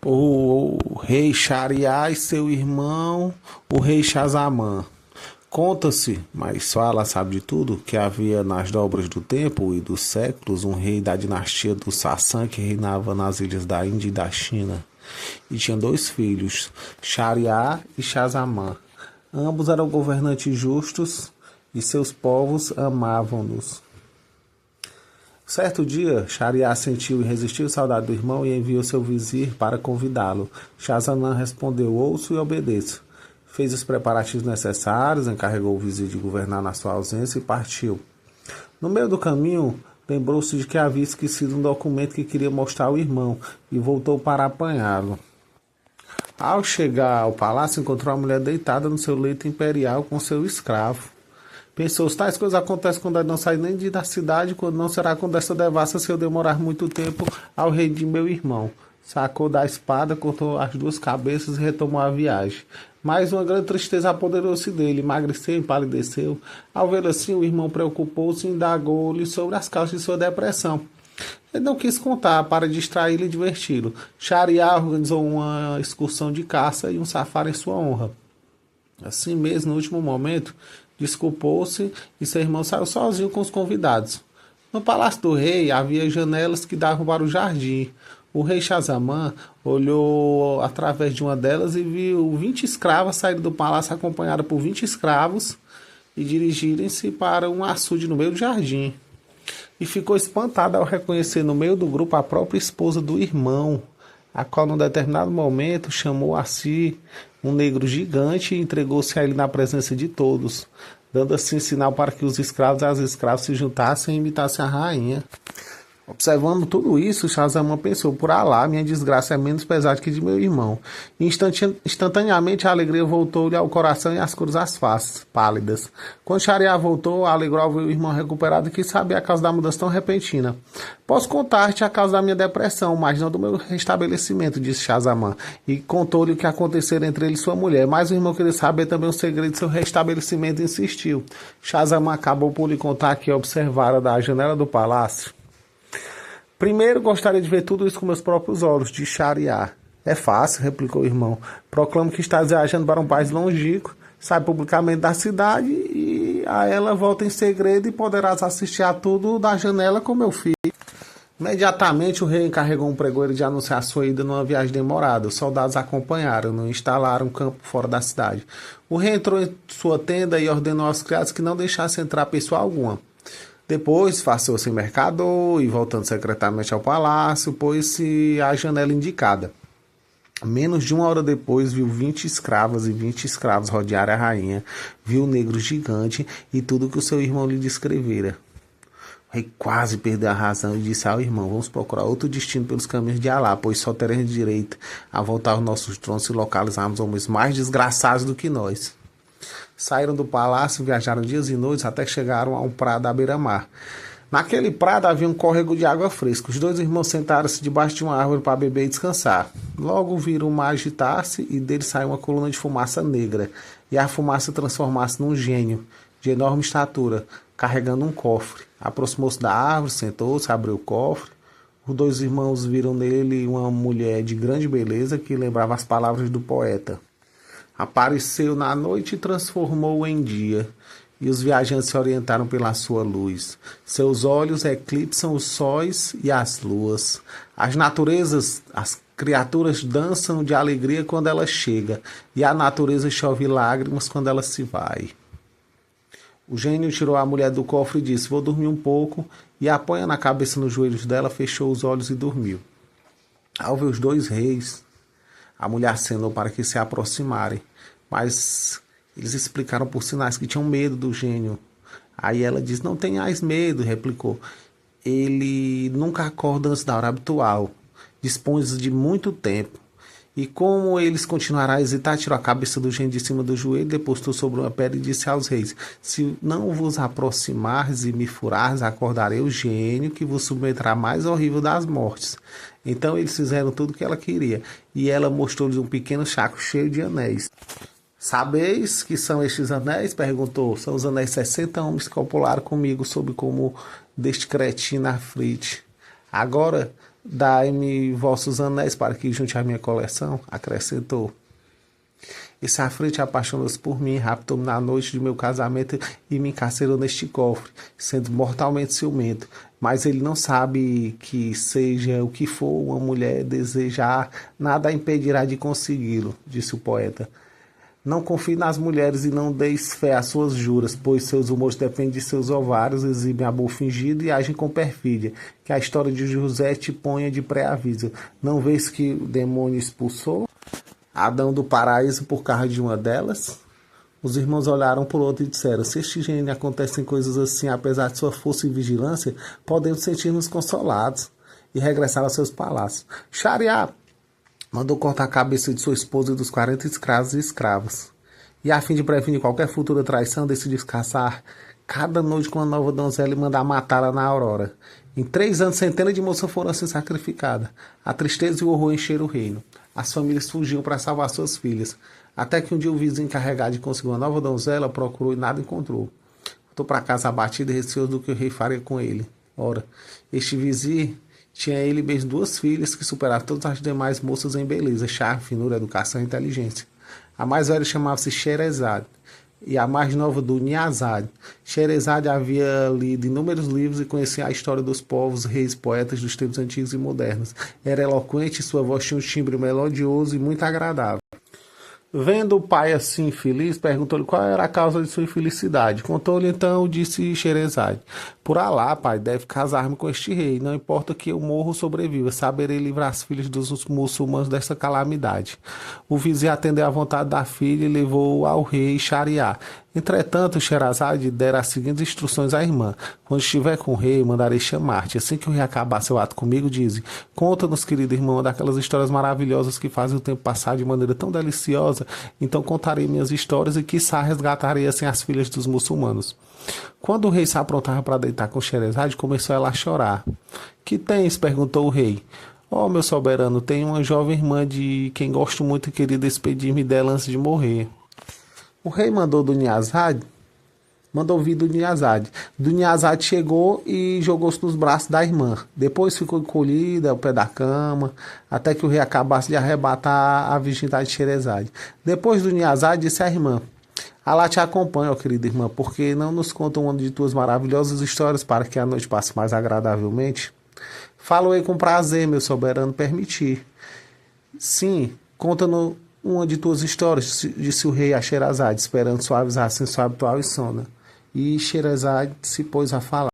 O rei Shariar e seu irmão, o rei Shazamã. Conta-se, mas fala sabe de tudo, que havia nas dobras do tempo e dos séculos um rei da dinastia do Sassã que reinava nas ilhas da Índia e da China. E tinha dois filhos, Shariar e Shazamã. Ambos eram governantes justos e seus povos amavam-nos. Certo dia, Shariar sentiu irresistível saudade do irmão e enviou seu vizir para convidá-lo. Shazamã respondeu: ouço e obedeço. Fez os preparativos necessários, encarregou o vizir de governar na sua ausência e partiu. No meio do caminho, lembrou-se de que havia esquecido um documento que queria mostrar ao irmão e voltou para apanhá-lo. Ao chegar ao palácio, encontrou a mulher deitada no seu leito imperial com seu escravo. Pensou, tais coisas acontecem quando não sai nem da cidade, quando não será com dessa devassa se eu demorar muito tempo ao rei de meu irmão. Sacou da espada, cortou as duas cabeças e retomou a viagem. Mas uma grande tristeza apoderou-se dele, emagreceu, empalideceu. Ao ver assim, o irmão preocupou-se e indagou-lhe sobre as causas de sua depressão. Ele não quis contar para distraí-lo e diverti-lo. Shariar organizou uma excursão de caça e um safari em sua honra. Assim mesmo, no último momento, desculpou-se e seu irmão saiu sozinho com os convidados. No palácio do rei havia janelas que davam para o jardim. O rei Shazamã olhou através de uma delas e viu 20 escravas saírem do palácio acompanhadas por 20 escravos e dirigirem-se para um açude no meio do jardim. E ficou espantado ao reconhecer no meio do grupo a própria esposa do irmão, a qual num determinado momento chamou a si um negro gigante e entregou-se a ele na presença de todos, dando assim sinal para que os escravos e as escravas se juntassem e imitassem a rainha. Observando tudo isso, Shazamã pensou, por Alá, minha desgraça é menos pesada que de meu irmão. Instantaneamente a alegria voltou-lhe ao coração e às cores das faces, pálidas. Quando Shariar voltou, alegrou ao ver o irmão recuperado e quis saber a causa da mudança tão repentina. Posso contar-te a causa da minha depressão, mas não do meu restabelecimento, disse Shazamã, e contou-lhe o que acontecera entre ele e sua mulher. Mas o irmão queria saber também o segredo de seu restabelecimento e insistiu. Shazamã acabou por lhe contar que observara da janela do palácio. Primeiro, gostaria de ver tudo isso com meus próprios olhos, disse Shariar. É fácil, replicou o irmão. Proclamo que estás viajando para um país longínquo, sai publicamente da cidade e a ela volta em segredo e poderás assistir a tudo da janela com meu filho. Imediatamente o rei encarregou um pregoeiro de anunciar sua ida numa viagem demorada. Os soldados acompanharam-no e instalaram um campo fora da cidade. O rei entrou em sua tenda e ordenou aos criados que não deixassem entrar pessoa alguma. Depois, passou-se em mercador e, voltando secretamente ao palácio, pôs-se à janela indicada. Menos de uma hora depois, viu 20 escravas e 20 escravos rodear a rainha, viu o negro gigante e tudo que o seu irmão lhe descrevera. O rei quase perdeu a razão e disse ao irmão, vamos procurar outro destino pelos caminhos de Alá, pois só teremos direito a voltar aos nossos tronos se localizarmos homens mais desgraçados do que nós. Saíram do palácio, viajaram dias e noites até que chegaram a um prado à beira-mar. Naquele prado havia um córrego de água fresca. Os dois irmãos sentaram-se debaixo de uma árvore para beber e descansar. Logo viram o mar agitar-se e dele saiu uma coluna de fumaça negra. E a fumaça transformar-se num gênio de enorme estatura, carregando um cofre. Aproximou-se da árvore, sentou-se, abriu o cofre. Os dois irmãos viram nele uma mulher de grande beleza que lembrava as palavras do poeta. Apareceu na noite e transformou-o em dia, e os viajantes se orientaram pela sua luz. Seus olhos eclipsam os sóis e as luas. As criaturas dançam de alegria quando ela chega, e a natureza chove lágrimas quando ela se vai. O gênio tirou a mulher do cofre e disse, vou dormir um pouco, e apoiando a cabeça nos joelhos dela, fechou os olhos e dormiu. Ao ver os dois reis, a mulher acenou para que se aproximarem, mas eles explicaram por sinais que tinham medo do gênio. Aí ela disse, não tenhais medo, replicou. Ele nunca acorda antes da hora habitual, dispõe de muito tempo. E como eles continuaram a hesitar, tirou a cabeça do gênio de cima do joelho, depositou sobre uma pedra e disse aos reis, se não vos aproximares e me furares, acordarei o gênio que vos submeterá à mais horrível das mortes. Então eles fizeram tudo o que ela queria, e ela mostrou-lhes um pequeno saco cheio de anéis. Sabeis que são estes anéis? Perguntou. São os anéis 60 homens que copularam comigo sob como deste cretino à frente. Agora Dai-me vossos anéis para que junte à minha coleção, acrescentou. Esse aflito apaixonou-se por mim, raptou-me na noite de meu casamento e me encarcerou neste cofre, sendo mortalmente ciumento. Mas ele não sabe que, seja o que for uma mulher desejar, nada a impedirá de consegui-lo, disse o poeta. Não confie nas mulheres e não deis fé às suas juras, pois seus humores dependem de seus ovários, exibem amor fingido e agem com perfídia. Que a história de José te ponha de pré-aviso. Não vês que o demônio expulsou Adão do paraíso por causa de uma delas? Os irmãos olharam por outro e disseram: se este gênio acontecem coisas assim, apesar de sua força e vigilância, podemos sentir-nos consolados. E regressaram aos seus palácios. Shariá mandou cortar a cabeça de sua esposa e dos 40 escravos e escravas. E a fim de prevenir qualquer futura traição, decidiu caçar cada noite com uma nova donzela e mandar matá-la na aurora. Em 3 anos, centenas de moças foram assim sacrificadas. A tristeza e o horror encheram o reino. As famílias fugiam para salvar suas filhas. Até que um dia o vizinho encarregado de conseguir uma nova donzela procurou e nada encontrou. Voltou para casa abatido e receoso do que o rei faria com ele. Ora, este vizinho tinha ele mesmo 2 filhas que superavam todas as demais moças em beleza, charme, finura, educação e inteligência. A mais velha chamava-se Sherazade e a mais nova Duniazade. Sherazade havia lido inúmeros livros e conhecia a história dos povos, reis, poetas dos tempos antigos e modernos. Era eloquente e sua voz tinha um timbre melodioso e muito agradável. Vendo o pai assim feliz, perguntou-lhe qual era a causa de sua infelicidade. Contou-lhe então, disse Sherazade: por Alá, pai, deve casar-me com este rei. Não importa que eu morra ou sobreviva, saberei livrar as filhas dos muçulmanos desta calamidade. O vizinho atendeu à vontade da filha e levou-o ao rei Shariá. Entretanto, Sherazade dera as seguintes instruções à irmã: quando estiver com o rei, mandarei chamar-te. Assim que o rei acabar seu ato comigo, dize: conta-nos, querida irmã, daquelas histórias maravilhosas que fazem o tempo passar de maneira tão deliciosa. Então contarei minhas histórias e quiçá resgatarei assim as filhas dos muçulmanos. Quando o rei se aprontava para deitar com Sherazade, começou ela a chorar. Que tens? Perguntou o rei. Oh, meu soberano, tenho uma jovem irmã de quem gosto muito e queria despedir-me dela antes de morrer. O rei mandou vir Duniazade. Duniazade chegou e jogou-se nos braços da irmã. Depois ficou encolhida ao pé da cama, até que o rei acabasse de arrebatar a virgindade de Sherazade. Depois Duniazade disse à irmã: Alá te acompanha, ó querida irmã, porque não nos conta uma de tuas maravilhosas histórias para que a noite passe mais agradavelmente? Falo-ei com prazer, meu soberano permitir. Sim, conta-nos uma de tuas histórias, disse o rei a Sherazade, esperando suavizar assim sua habitual insônia. E Sherazade se pôs a falar.